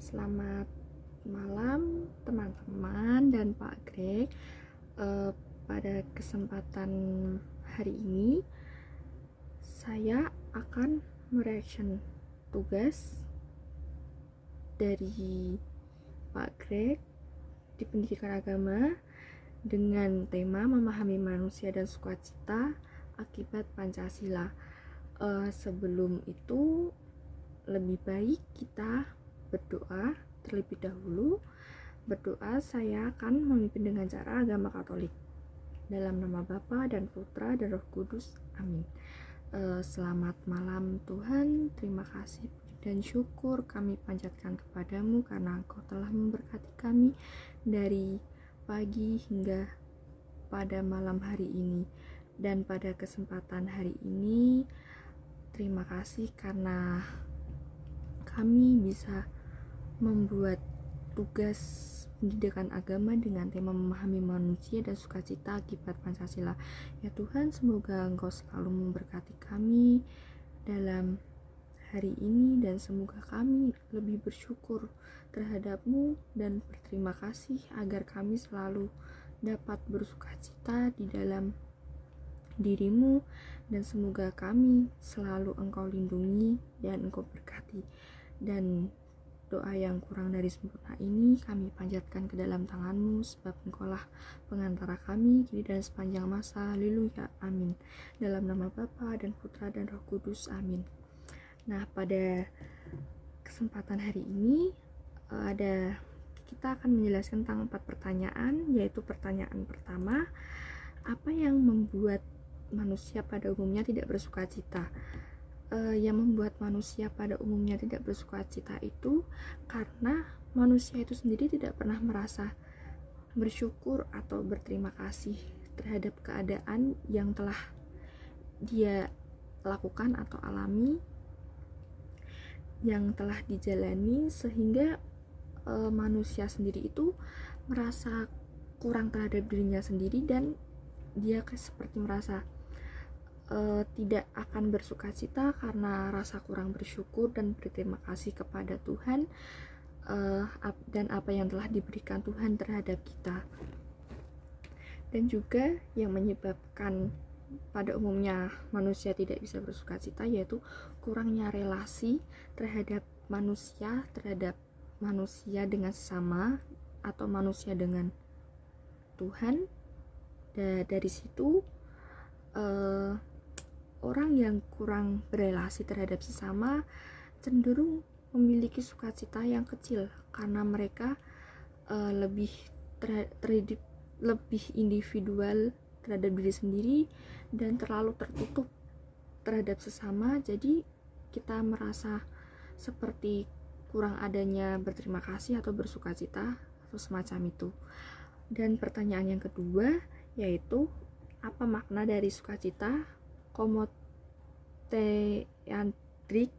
Selamat malam teman-teman dan Pak Greg. Pada kesempatan hari ini saya akan mereaction tugas dari Pak Greg di Pendidikan Agama dengan tema memahami manusia dan sukacita akibat Pancasila. Sebelum itu lebih baik kita berdoa terlebih dahulu. Berdoa, saya akan memimpin dengan cara agama Katolik. Dalam nama Bapa dan Putra dan Roh Kudus. Amin. Selamat malam Tuhan. Terima kasih dan syukur kami panjatkan kepadamu karena Engkau telah memberkati kami dari pagi hingga pada malam hari ini. Dan pada kesempatan hari ini, terima kasih karena kami bisa membuat tugas pendidikan agama dengan tema memahami manusia dan sukacita akibat Pancasila. Ya Tuhan, semoga Engkau selalu memberkati kami dalam hari ini dan semoga kami lebih bersyukur terhadap-Mu dan berterima kasih agar kami selalu dapat bersukacita di dalam diri-Mu, dan semoga kami selalu Engkau lindungi dan Engkau berkati. Dan doa yang kurang dari sempurna ini kami panjatkan ke dalam tangan-Mu, sebab Engkaulah pengantara kami kini dan sepanjang masa. Haleluya, amin. Dalam nama Bapa dan Putra dan Roh Kudus, amin. Nah, pada kesempatan hari ini kita akan menjelaskan tentang 4 pertanyaan, yaitu pertanyaan pertama, apa yang membuat manusia pada umumnya tidak bersukacita? Yang membuat manusia pada umumnya tidak bersukacita itu karena manusia itu sendiri tidak pernah merasa bersyukur atau berterima kasih terhadap keadaan yang telah dia lakukan atau alami, yang telah dijalani, sehingga manusia sendiri itu merasa kurang terhadap dirinya sendiri dan dia seperti merasa tidak akan bersukacita karena rasa kurang bersyukur dan berterima kasih kepada Tuhan dan apa yang telah diberikan Tuhan terhadap kita. Dan juga yang menyebabkan pada umumnya manusia tidak bisa bersukacita yaitu kurangnya relasi terhadap manusia dengan sesama atau manusia dengan Tuhan. Dari situ orang yang kurang berelasi terhadap sesama cenderung memiliki sukacita yang kecil karena mereka lebih individual terhadap diri sendiri dan terlalu tertutup terhadap sesama. Jadi kita merasa seperti kurang adanya berterima kasih atau bersukacita atau semacam itu. Dan pertanyaan yang kedua yaitu, apa makna dari sukacita? Komoteandrik.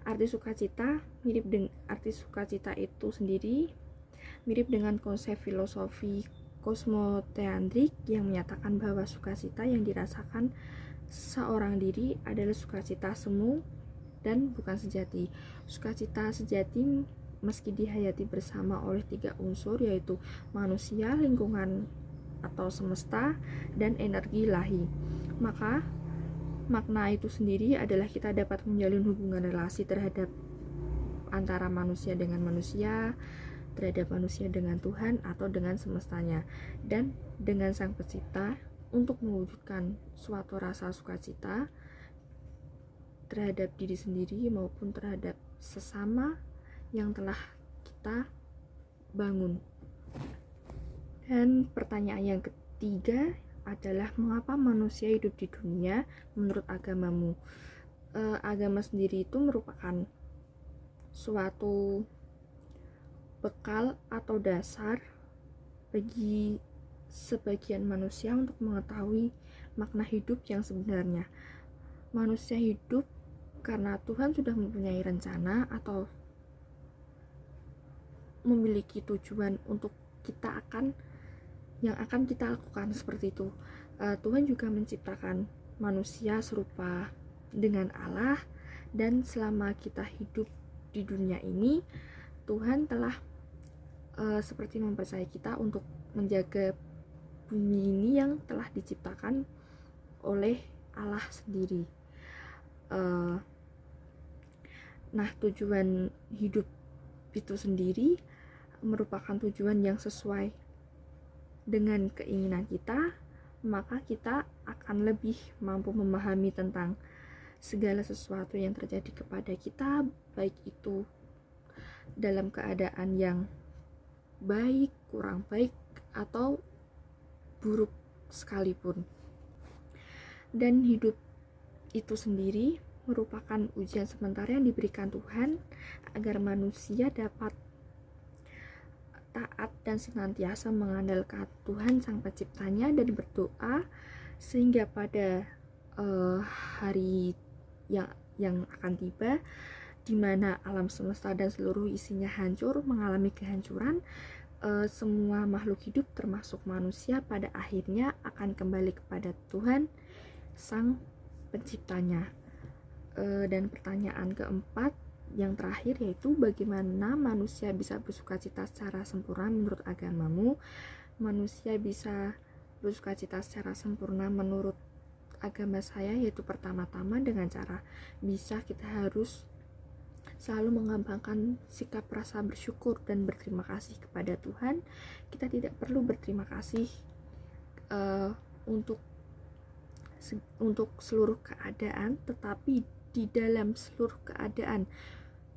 Arti sukacita itu sendiri mirip dengan konsep filosofi kosmoteandrik yang menyatakan bahwa sukacita yang dirasakan seorang diri adalah sukacita semu dan bukan sejati. Sukacita sejati meski dihayati bersama oleh 3 unsur, yaitu manusia, lingkungan atau semesta, dan energi ilahi. Maka makna itu sendiri adalah kita dapat menjalin hubungan relasi terhadap antara manusia dengan manusia, terhadap manusia dengan Tuhan atau dengan semestanya, dan dengan Sang Pencipta untuk mewujudkan suatu rasa sukacita terhadap diri sendiri maupun terhadap sesama yang telah kita bangun. Dan pertanyaan yang ketiga adalah, mengapa manusia hidup di dunia menurut agamamu? Agama sendiri itu merupakan suatu bekal atau dasar bagi sebagian manusia untuk mengetahui makna hidup yang sebenarnya. Manusia hidup karena Tuhan sudah mempunyai rencana atau memiliki tujuan untuk yang akan kita lakukan seperti itu. Tuhan juga menciptakan manusia serupa dengan Allah, dan selama kita hidup di dunia ini Tuhan telah seperti mempercayai kita untuk menjaga bumi ini yang telah diciptakan oleh Allah sendiri. Nah, tujuan hidup itu sendiri merupakan tujuan yang sesuai dengan keinginan kita, maka kita akan lebih mampu memahami tentang segala sesuatu yang terjadi kepada kita, baik itu dalam keadaan yang baik, kurang baik, atau buruk sekalipun. Dan hidup itu sendiri merupakan ujian sementara yang diberikan Tuhan agar manusia dapat taat dan senantiasa mengandalkan Tuhan Sang Penciptanya dan berdoa sehingga pada hari yang akan tiba di mana alam semesta dan seluruh isinya hancur, mengalami kehancuran, semua makhluk hidup termasuk manusia pada akhirnya akan kembali kepada Tuhan Sang Penciptanya. Dan pertanyaan keempat yang terakhir yaitu bagaimana manusia bisa bersukacita secara sempurna menurut agamamu? Manusia bisa bersukacita secara sempurna menurut agama saya yaitu pertama-tama dengan cara kita harus selalu mengembangkan sikap rasa bersyukur dan berterima kasih kepada Tuhan. Kita tidak perlu berterima kasih untuk seluruh keadaan, tetapi di dalam seluruh keadaan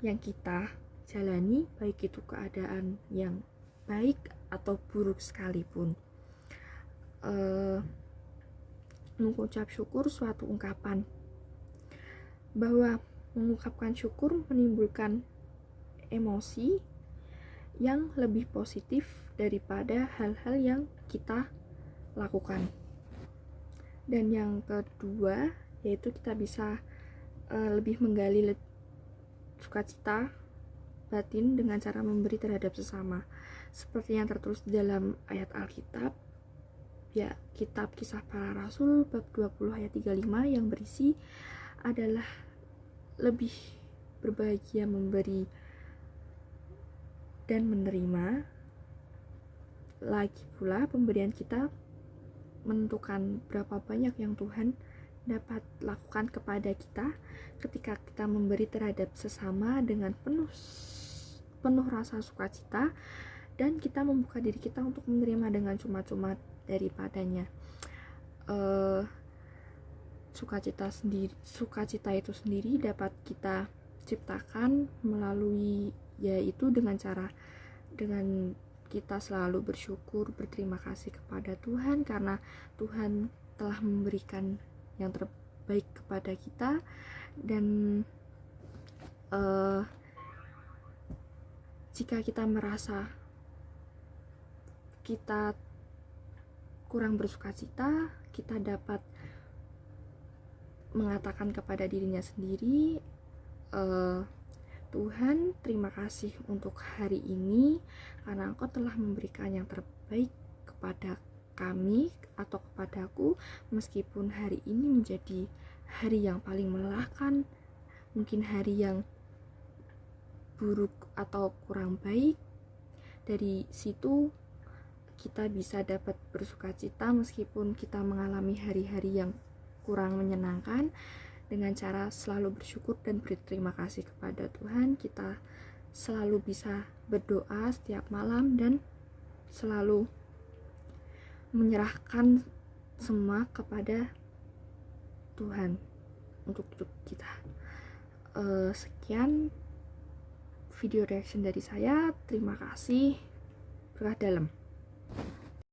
yang kita jalani, baik itu keadaan yang baik atau buruk sekalipun, mengucap syukur suatu ungkapan bahwa mengungkapkan syukur menimbulkan emosi yang lebih positif daripada hal-hal yang kita lakukan. Dan yang kedua yaitu kita bisa lebih menggali sukacita batin dengan cara memberi terhadap sesama, seperti yang tertulis di dalam ayat Alkitab, ya, kitab Kisah Para Rasul bab 20 ayat 35 yang berisi adalah lebih berbahagia memberi dan menerima. Lagi pula pemberian kita menentukan berapa banyak yang Tuhan dapat lakukan kepada kita ketika kita memberi terhadap sesama dengan penuh rasa sukacita, dan kita membuka diri kita untuk menerima dengan cuma-cuma daripadanya. Sukacita itu sendiri dapat kita ciptakan melalui yaitu dengan kita selalu bersyukur, berterima kasih kepada Tuhan karena Tuhan telah memberikan yang terbaik kepada kita. Dan jika kita merasa kita kurang bersukacita, kita dapat mengatakan kepada dirinya sendiri, Tuhan, terima kasih untuk hari ini karena Engkau telah memberikan yang terbaik kepada kami atau kepadaku, meskipun hari ini menjadi hari yang paling melelahkan, mungkin hari yang buruk atau kurang baik. Dari situ kita bisa dapat bersukacita meskipun kita mengalami hari-hari yang kurang menyenangkan. Dengan cara selalu bersyukur dan berterima kasih kepada Tuhan, kita selalu bisa berdoa setiap malam dan selalu menyerahkan semua kepada Tuhan untuk hidup kita. Sekian video reaction dari saya. Terima kasih. Berkah dalam.